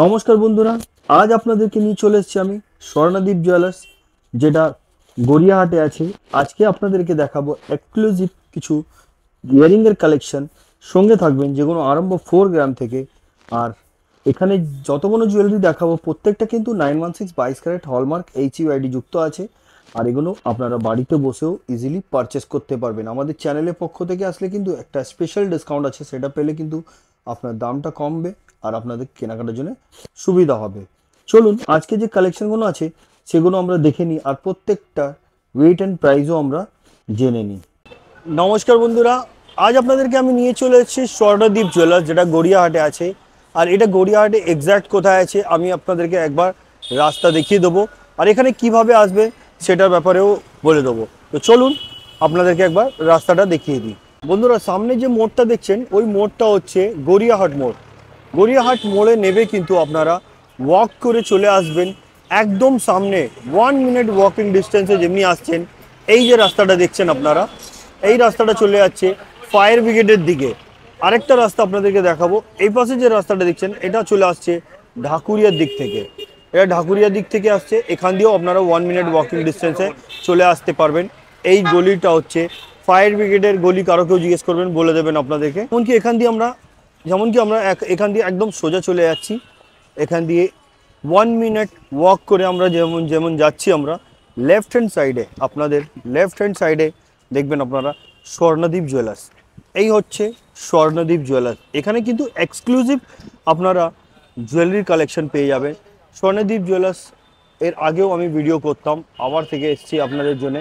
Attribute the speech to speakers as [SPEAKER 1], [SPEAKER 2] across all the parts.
[SPEAKER 1] নমস্কার বন্ধুরা, আজ আপনাদেরকে নিয়ে চলে এসেছি আমি স্বর্ণদ্বীপ জুয়েলার্স, যেটা গড়িয়াহাটে আছে। আজকে আপনাদেরকে দেখাবো এক্সক্লুসিভ কিছু ইয়ারিংয়ের কালেকশন। সঙ্গে থাকবেন, যেগুলো আরম্ভ 4 গ্রাম থেকে। আর এখানে যতগুলো জুয়েলারি দেখাবো প্রত্যেকটা কিন্তু 916 22 ক্যারেট হলমার্ক HUID যুক্ত আছে। আর এগুলো আপনারা বাড়িতে বসেও ইজিলি পারচেস করতে পারবেন। আমাদের চ্যানেলের পক্ষ থেকে আসলে কিন্তু একটা স্পেশাল ডিসকাউন্ট আছে, সেটা পেলে কিন্তু আপনার দামটা কমবে আর আপনাদের কেনাকাটার জন্য সুবিধা হবে। চলুন আজকে যে কালেকশনগুলো আছে সেগুলো আমরা দেখে নিই, আর প্রত্যেকটা ওয়েট অ্যান্ড প্রাইসও আমরা জেনে নিই। নমস্কার বন্ধুরা, আজ আপনাদেরকে আমি নিয়ে চলে এসেছি স্বর্ণদ্বীপ জুয়েলার্স, যেটা গড়িয়াহাটে আছে। আর এটা গড়িয়াহাটে এক্স্যাক্ট কোথায় আছে আমি আপনাদেরকে একবার রাস্তা দেখিয়ে দেবো, আর এখানে কিভাবে আসবে সেটার ব্যাপারেও বলে দেবো। তো চলুন আপনাদেরকে একবার রাস্তাটা দেখিয়ে দিই। বন্ধুরা, সামনে যে মোড়টা দেখছেন ওই মোড়টা হচ্ছে গড়িয়াহাট মোড়। গড়িয়াহাট মোড়ে নেবে কিন্তু আপনারা ওয়াক করে চলে আসবেন একদম সামনে, 1 মিনিট ওয়াকিং ডিস্টেন্সে যেমনি আসছেন এই যে রাস্তাটা দেখছেন আপনারা, এই রাস্তাটা চলে যাচ্ছে ফায়ার ব্রিগেডের দিকে। আরেকটা রাস্তা আপনাদেরকে দেখাবো, এই পাশে যে রাস্তাটা দেখছেন এটা চলে আসছে ঢাকুরিয়ার দিক থেকে। এটা ঢাকুরিয়ার দিক থেকে আসছে, এখান দিয়েও আপনারা 1 মিনিট ওয়াকিং ডিস্টেন্সে চলে আসতে পারবেন। এই গলিটা হচ্ছে ফায়ার ব্রিগেডের গলি, কারো কেউ জিজ্ঞেস করবেন বলে দেবেন আপনাদেরকে। এমনকি আমরা এখান দিয়ে একদম সোজা চলে যাচ্ছি। এখান দিয়ে 1 মিনিট ওয়াক করে আমরা যেমন যাচ্ছি, আমরা লেফট হ্যান্ড সাইডে, আপনাদের লেফট হ্যান্ড সাইডে দেখবেন আপনারা স্বর্ণদ্বীপ জুয়েলার্স। এই হচ্ছে স্বর্ণদ্বীপ জুয়েলার্স। এখানে কিন্তু এক্সক্লুসিভ আপনারা জুয়েলারির কালেকশন পেয়ে যাবেন। স্বর্ণদ্বীপ জুয়েলার্স এর আগেও আমি ভিডিও করতাম, আবার থেকে এসেছি আপনাদের জন্য।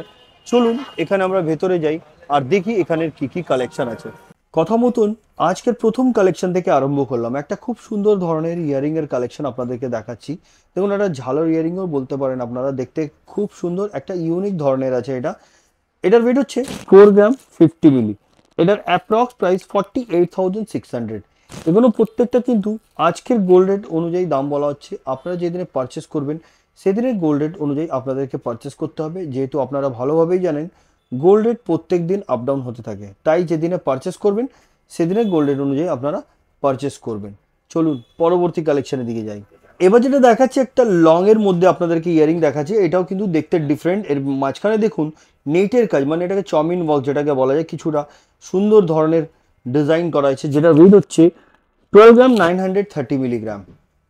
[SPEAKER 1] চলুন এখানে আমরা ভেতরে যাই আর দেখি এখানের কি কি কালেকশন আছে। কথা মতন আজকের প্রথম কালেকশন থেকে আরম্ভ করলাম। একটা খুব সুন্দর ধরনের ইয়ারিংয়ের কালেকশন আপনাদেরকে দেখাচ্ছি। দেখুন, একটা ঝালর ইয়ারিংও বলতে পারেন আপনারা, দেখতে খুব সুন্দর, একটা ইউনিক ধরনের আছে এটা। এটার ওয়েট হচ্ছে 4 গ্রাম 50 মিলি। এটার অ্যাপ্রক্স প্রাইস 48,600। এগুলো প্রত্যেকটা কিন্তু আজকের গোল্ড রেট অনুযায়ী দাম বলা হচ্ছে। আপনারা যেদিনে পারচেস করবেন সেদিনের গোল্ড রেট অনুযায়ী আপনাদেরকে পারচেস করতে হবে, যেহেতু আপনারা ভালোভাবেই জানেন গোল্ড রেট প্রত্যেক দিন আপ ডাউন হতে থাকে। তাই যেদিনে পারচেস করবেন সেদিনের গোল্ড রেট অনুযায়ী আপনারা পারচেস করবেন। চলুন পরবর্তী কালেকশনের দিকে যাই। এবার যেটা দেখাচ্ছি একটা লং এর মধ্যে আপনাদেরকে ইয়ারিং দেখাচ্ছি। এটাও কিন্তু দেখতে ডিফারেন্ট। এর মাঝখানে দেখুন নেটের কাজ, মানে এটাকে চাউমিন ওয়ার্ক যেটাকে বলা যায়, কিছুটা সুন্দর ধরনের ডিজাইন করা হয়েছে। যেটা ওয়েট হচ্ছে 12 গ্রাম 930 মিলিগ্রাম।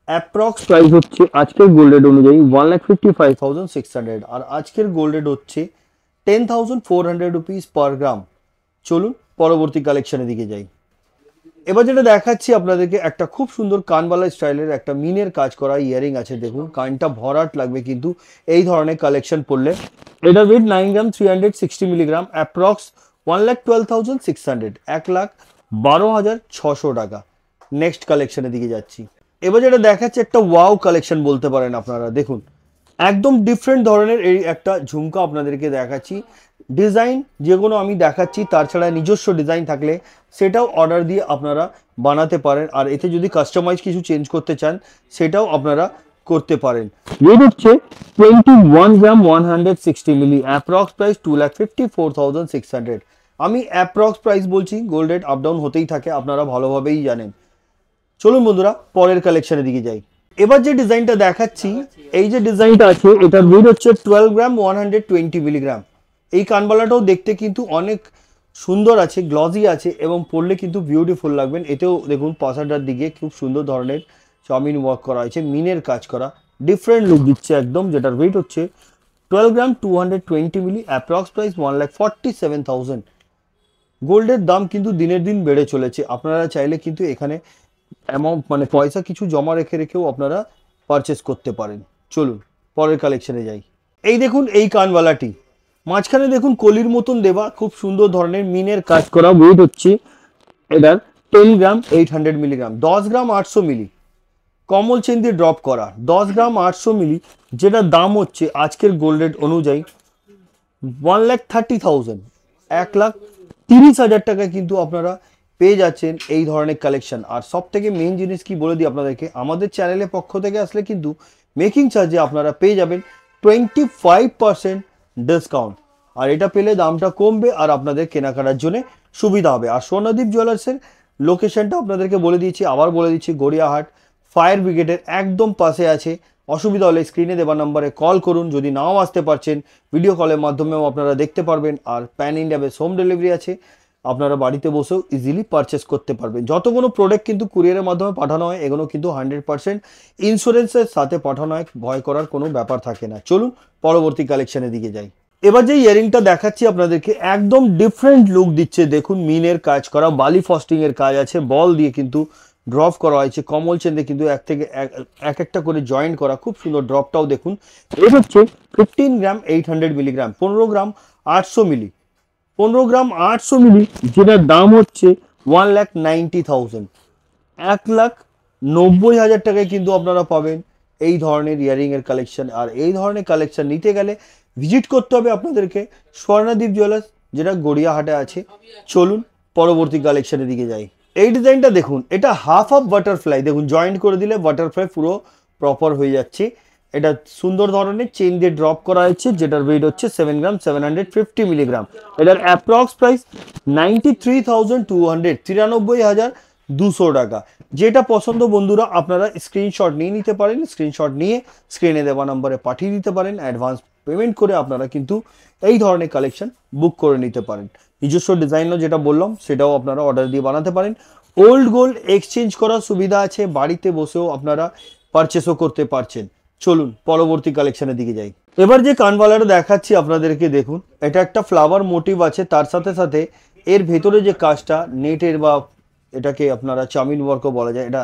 [SPEAKER 1] অ্যাপ্রক্স প্রাইস হচ্ছে আজকের গোল্ড রেট অনুযায়ী 1,55,600। আর আজকের গোল্ড রেট হচ্ছে 10,400 রুপিস পার গ্রাম। চলুন পরবর্তী কালেকশনের দিকে যাই। এবার যেটা দেখাচ্ছি আপনাদেরকে একটা খুব সুন্দর কানবালা স্টাইলের একটা মিনের কাজ করা ইয়ারিং আছে। দেখুন কানটা ভরাট লাগবে কিন্তু এই ধরনের কালেকশন পড়লে। এটা ওয়েট 9 গ্রাম 360 মিলিগ্রাম। অ্যাপ্রক্স 1,12,600, 1,12,600 টাকা। নেক্সট কালেকশনের দিকে যাচ্ছি। এবার যেটা দেখাচ্ছে একটা ওয়াও কালেকশন বলতে পারেন আপনারা। দেখুন একদম ডিফারেন্ট ধরনের এই একটা ঝুমকা আপনাদেরকে দেখাচ্ছি। ডিজাইন যেগুলো আমি দেখাচ্ছি তার ছাড়া নিজস্ব ডিজাইন থাকলে সেটাও অর্ডার দিয়ে আপনারা বানাতে পারেন। আর এতে যদি কাস্টমাইজ কিছু চেঞ্জ করতে চান সেটাও আপনারা করতে পারেন। রেট হচ্ছে 21 গ্রাম 160 মিলি। Approx price 2,54,600। আমি অ্যাপ্রক্স প্রাইস বলছি, গোল্ড রেট আপ ডাউন হতেই থাকে, আপনারা ভালোভাবেই জানেন। চলুন বন্ধুরা পরের কালেকশনের দিকে যাই। এবার যে ডিজাইনটা দেখাচ্ছি, এই যে ডিজাইনটা আছে এটার ওয়েট হচ্ছে 12 গ্রাম 120 মিলিগ্রাম। এই কানবালাটাও দেখতে কিন্তু অনেক সুন্দর আছে, গ্লজি আছে এবং পরলে কিন্তু বিউটিফুল লাগবেন। এতেও দেখুন পাশাটার দিকে খুব সুন্দর ধরনের চাউমিন ওয়ার্ক করা হয়েছে, মিনের কাজ করা, ডিফারেন্ট লুক দিচ্ছে একদম। যেটার ওয়েট হচ্ছে 12 গ্রাম 220 মিলি। Approx price 1,47,000। গোল্ডের দাম কিন্তু দিনের দিন বেড়ে চলেছে। আপনারা চাইলে কিন্তু এখানে অ্যামাউন্ট মানে পয়সা কিছু জমা রেখেও আপনারা পারচেস করতে পারেন। চলুন পরের কালেকশনে যাই। এই দেখুন এই কানওয়ালাটি, মাঝখানে দেখুন কলির মতন দেওয়া, খুব সুন্দর ধরনের মিনের কাজ করা। ওয়েট হচ্ছে এটার 10 গ্রাম 800 মিলিগ্রাম। 10 গ্রাম 800 মিলি কমল চেন দিয়ে ড্রপ করা। 10 গ্রাম 800 মিলি, যেটা দাম হচ্ছে আজকের গোল্ড রেট অনুযায়ী 1,30,000, 1,30,000 টাকা কিন্তু আপনারা পেয়ে যাচ্ছেন এই ধরনের কালেকশন। আর সব থেকে মেন জিনিস কি বলে দিই আপনাদেরকে, আমাদের চ্যানেলের পক্ষ থেকে আসলে কিন্তু মেকিং চার্জে আপনারা পেয়ে যাবেন 25% ডিসকাউন্ট। আর এটা পেলে দামটা কমবে আর আপনাদের কেনাকাটার জন্য সুবিধা হবে। আর স্বর্ণদ্বীপ জুয়েলার্সের লোকেশনটা আপনাদেরকে বলে দিয়েছি, আবার বলে দিচ্ছি, গড়িয়াহাট ফায়ার ব্রিগেডের একদম পাশে আছে। অসুবিধা হলে স্ক্রিনে দেওয়া নম্বরে কল করুন। যদি নাও আসতে পারছেন ভিডিও কলের মাধ্যমেও আপনারা দেখতে পারবেন। আর pan India base home delivery আছে, আপনারা বাড়িতে বসেও ইজিলি পারচেস করতে পারবেন। যত কোনো প্রোডাক্ট কিন্তু কুরিয়ারের মাধ্যমে পাঠানো হয় এগুলো কিন্তু 100% ইন্স্যুরেন্সের সাথে পাঠানো হয়, ভয় করার কোনো ব্যাপার থাকে না। চলুন পরবর্তী কালেকশনের দিকে যাই। এবার যে ইয়ারিংটা দেখাচ্ছি আপনাদেরকে একদম ডিফারেন্ট লুক দিচ্ছে। দেখুন মিনের কাজ করা, বালি ফস্টিং এর কাজ আছে, বল দিয়ে কিন্তু ড্রপ করা হয়েছে, কমল চেন্দে কিন্তু এক থেকে এক একটা করে জয়েন্ট করা, খুব সুন্দর। ড্রপটাও দেখুন। এটা হচ্ছে 15 গ্রাম 800 মিলিগ্রাম, 15 গ্রাম 800 মিলি, 15 গ্রাম 800 মিলি, যেটার দাম হচ্ছে 1,90,000, 1,90,000 টাকায় কিন্তু আপনারা পাবেন এই ধরনের ইয়ারিং এর কালেকশন। আর এই ধরনের কালেকশন নিতে গেলে ভিজিট করতে হবে আপনাদেরকে স্বর্ণদ্বীপ জুয়েলার্স, যেটা গড়িয়াহাটে আছে। চলুন পরবর্তী কালেকশনের দিকে যাই। এই ডিজাইনটা দেখুন, এটা হাফ অফ বাটারফ্লাই, দেখুন জয়েন্ট করে দিলে বাটারফ্লাই পুরো প্রপার হয়ে যাচ্ছে। এটা সুন্দর ধরনের চেইন দিয়ে ড্রপ করা হয়েছে, যেটার ওয়েট হচ্ছে 7 গ্রাম 750 মিলিগ্রাম। এটার অ্যাপ্রক্স প্রাইস 93,200, 93,200 টাকা। যেটা পছন্দ বন্ধুরা আপনারা স্ক্রিনশট নিয়ে নিতে পারেন, স্ক্রিনশট নিয়ে স্ক্রিনে দেওয়া নম্বরে পাঠিয়ে দিতে পারেন। অ্যাডভান্স পেমেন্ট করে আপনারা কিন্তু এই ধরনের কালেকশন বুক করে নিতে পারেন। নিজস্ব ডিজাইনও যেটা বললাম সেটাও আপনারা অর্ডার দিয়ে বানাতে পারেন। ওল্ড গোল্ড এক্সচেঞ্জ করার সুবিধা আছে, বাড়িতে বসেও আপনারা পারচেসও করতে পারছেন। চলুন পরবর্তী কালেকশনের দিকে যাই। এবার যে কানবালাটা দেখাচ্ছি আপনাদেরকে দেখুন, এটা একটা ফ্লাওয়ার মোটিভ আছে, তার সাথে সাথে এর ভেতরে যে কাজটা নেটের বা এটাকে আপনারা চামিন ওয়ার্কও বলা যায়, এটা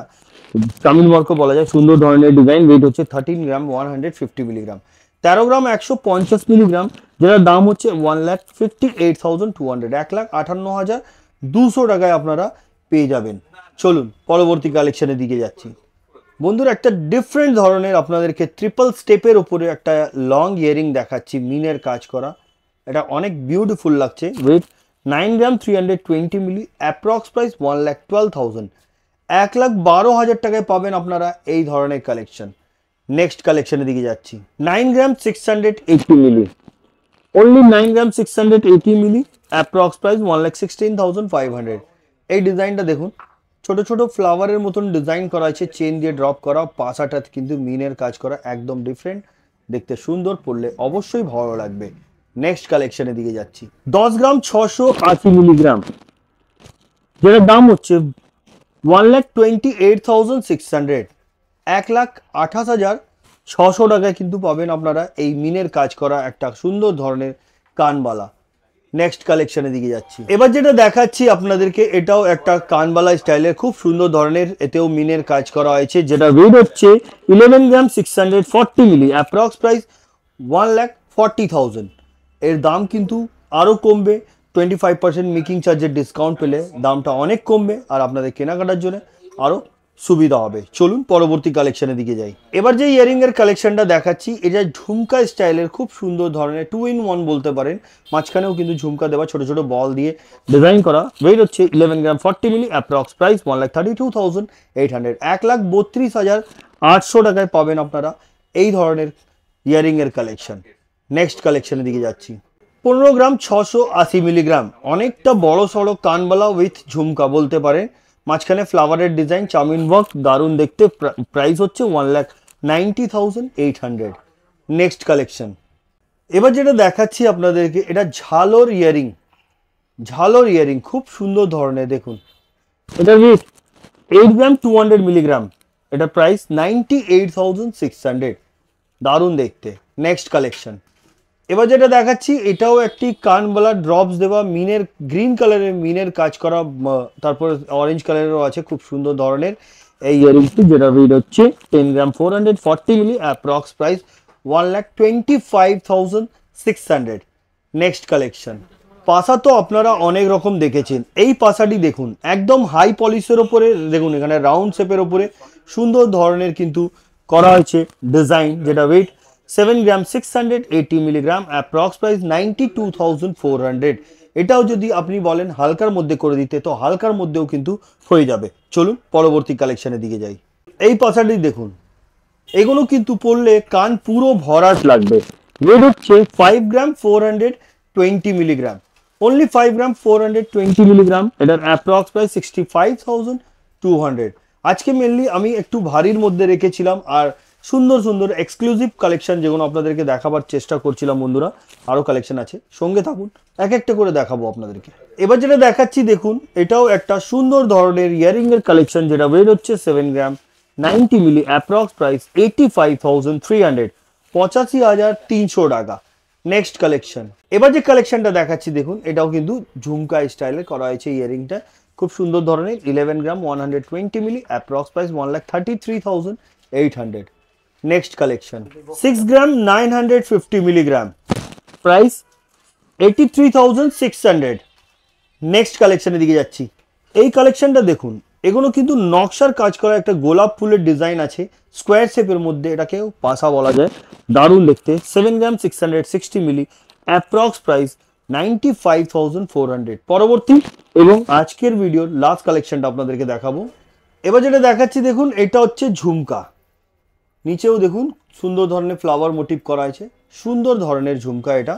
[SPEAKER 1] চামিন ওয়ার্কও বলা যায়। সুন্দর ধরনের ডিজাইন। ওয়েট হচ্ছে 13 গ্রাম 150 মিলিগ্রাম, 13 গ্রাম 150 মিলিগ্রাম, যেটার দাম হচ্ছে 1,58,200, 1,58,200 টাকায় আপনারা পেয়ে যাবেন। চলুন পরবর্তী কালেকশনের দিকে যাচ্ছি। বন্ধুরা একটা ডিফারেন্ট ধরনের আপনাদেরকে ট্রিপল স্টেপের উপরে একটা লং ইয়ারিং দেখাচ্ছি, মিনের কাজ করা। এটা অনেক বিউটিফুল লাগছে। ওয়েট 9 গ্রাম 320 মিলি, অ্যাপ্রক্স প্রাইস 1,12,000, 1,12,000 টাকায় পাবেন আপনারা এই ধরনের কালেকশন। নেক্সট কালেকশনের দিকে যাচ্ছি। 9 গ্রাম 680 মিলি, অনলি 9 গ্রাম 680 মিলি, অ্যাপ্রক্স প্রাইস 1,16,500। এই ডিজাইনটা দেখুন, ছোট ছোট ফ্লাওয়ারের মতন ডিজাইন করা আছে, চেন দিয়ে ড্রপ করা, পাশাটা কিন্তু মিনের কাজ করা, একদম ডিফারেন্ট দেখতে, সুন্দর, পড়লে অবশ্যই ভালো লাগবে। নেক্সট কালেকশনের দিকে যাচ্ছি। 10 গ্রাম 680 মিলিগ্রাম, যেটার দাম হচ্ছে 1,28,600, 1,28,600 টাকায় কিন্তু পাবেন আপনারা এই মিনের কাজ করা একটা সুন্দর ধরনের কানবালা। নেক্সট কালেকশনের দিকে যাচ্ছি। এবার যেটা দেখাচ্ছি আপনাদেরকে, এটাও একটা কানবালা স্টাইলের খুব সুন্দর ধরনের, এতেও মিনের কাজ করা হয়েছে, যেটা ওয়েট হচ্ছে 11 গ্রাম 640 মিলি, অ্যাপ্রক্স প্রাইস 1,40,000। এর দাম কিন্তু আরও কমবে, 25% মেকিং চার্জের ডিসকাউন্ট পেলে দামটা অনেক কমবে, আর আপনাদের কেনাকাটার জন্য আরও সুবিধা হবে। চলুন পরবর্তী কালেকশনের দিকে যাই। এবার যে ইয়ারিং এর কালেকশনটা দেখাচ্ছি, এটা ঝুমকা স্টাইলের খুব সুন্দর ধরনের 2 in 1 বলতে পারেন। মাঝখানেও কিন্তু ঝুমকা দেওয়া, ছোট ছোট বল দিয়ে ডিজাইন করা। ওয়েট হচ্ছে 11 গ্রাম 40 মিলি, অ্যাপ্রক্স প্রাইস 1,32,800, 1,32,800 টাকায় পাবেন আপনারা এই ধরনের ইয়ারিং এর কালেকশন। নেক্সট কালেকশনের দিকে যাচ্ছি। 15 গ্রাম 680 মিলিগ্রাম, অনেকটা বড় সড়ো কানবালা উইথ ঝুমকা বলতে পারেন। মাঝখানে ফ্লাওয়ারের ডিজাইন, চাউমিন ওয়ার্ক, দারুণ দেখতে। প্রাইস হচ্ছে 1,90,800। Next collection. এবার যেটা দেখাচ্ছি আপনাদেরকে, এটা ঝালর ইয়ারিং, ঝালর ইয়ারিং খুব সুন্দর ধরনের। দেখুন এটা ওয়েট 8 গ্রাম 200 মিলিগ্রাম, এটা প্রাইস 98,600, দারুণ দেখতে। Next collection. এবার যেটা দেখাচ্ছি, এটাও একটি কানবালা ড্রপস দেওয়া মিনের, গ্রিন কালারের মিনের কাজ করা, তারপর অরেঞ্জ কালারেরও আছে, খুব সুন্দর ধরনের এই ইয়ারিংসটি, যেটা ওয়েট হচ্ছে 10 gram 440 milli, approx price 1,25,600। Next collection. পাশা তো আপনারা অনেক রকম দেখেছেন, এই পাশাটি দেখুন একদম হাই পলিশের ওপরে, দেখুন এখানে রাউন্ড শেপের ওপরে সুন্দর ধরনের কিন্তু করা হয়েছে ডিজাইন, যেটা ওয়েট 7 গ্রাম 680 মিলিগ্রাম, অ্যাপ্রক্স প্রাইস 92,400। এটাও যদি আপনি বলেন হালকার মধ্যে করে দিতে, তো হালকার মধ্যেও কিন্তু হয়ে যাবে। চলুন পরবর্তী কালেকশনের দিকে যাই। এই পাশাটি দেখুন, এগুলো কিন্তু পড়লে কান পুরো ভরাট লাগবে। ওয়েট হচ্ছে 5 গ্রাম 420 মিলিগ্রাম, only 5 গ্রাম 420 মিলিগ্রাম, এটার অ্যাপ্রক্স প্রাইস 65,200, আজকে মেনলি আমি একটু ভারীর মধ্যে রেখেছিলাম আর সুন্দর সুন্দর এক্সক্লুসিভ কালেকশন যেগুলো আপনাদেরকে দেখাবার চেষ্টা করছিলাম বন্ধুরা। আরও কালেকশন আছে, সঙ্গে থাকুন, এক একটা করে দেখাবো আপনাদেরকে। এবার যেটা দেখাচ্ছি দেখুন, এটাও একটা সুন্দর ধরনের ইয়ারিংয়ের কালেকশন, যেটা ওয়েট হচ্ছে 7 গ্রাম, 90 মিলি, অ্যাপ্রক্স প্রাইস 85,300, 85,300 টাকা। নেক্সট কালেকশন, এবার যে কালেকশনটা দেখাচ্ছি দেখুন, এটাও কিন্তু ঝুমকা স্টাইলে করা হয়েছে ইয়ারিংটা, খুব সুন্দর ধরনের। 11 গ্রাম, 120 মিলি, অ্যাপ্রক্স প্রাইস 1,33,800। নেক্সট কালেকশন, 6 গ্রাম, 950 মিলিগ্রাম, প্রাইস 83,600। নেক্সট কালেকশনের দিকে যাচ্ছি। এই কালেকশনটা দেখুন, এগুলো কিন্তু নকশার কাজ করা একটা গোলাপ ফুলের ডিজাইন আছে স্কোয়ার শেপের মধ্যে, এটাকেও পাশা বলা যায়, দারুণ দেখতে। 7 গ্রাম, 660 মিলি, অ্যাপ্রক্স প্রাইস 95,400। পরবর্তী এবং আজকের ভিডিওর লাস্ট কালেকশনটা আপনাদেরকে দেখাবো। এবার যেটা দেখাচ্ছি দেখুন, এটা হচ্ছে ঝুমকা, নিচেও দেখুন সুন্দর ধরনের ফ্লাওয়ার মোটিভ করা আছে, সুন্দর ধরনের ঝুমকা এটা,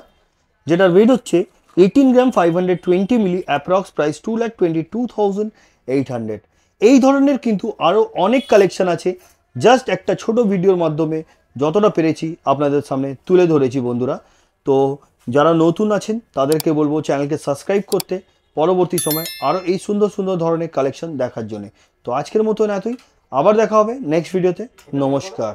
[SPEAKER 1] যেটার ওয়েট হচ্ছে 18 গ্রাম, 520 মিলি, অ্যাপ্রক্স প্রাইস 2,22,800। এই ধরনের কিন্তু আরও অনেক কালেকশন আছে, জাস্ট একটা ছোট ভিডিওর মাধ্যমে যতটা পেরেছি আপনাদের সামনে তুলে ধরেছি বন্ধুরা। তো যারা নতুন আছেন তাদেরকে বলবো চ্যানেলকে সাবস্ক্রাইব করতে, পরবর্তী সময় আরও এই সুন্দর সুন্দর ধরনের কালেকশন দেখার জন্য। তো আজকের মতন এতই, আবার দেখা হবে নেক্সট ভিডিওতে। নমস্কার।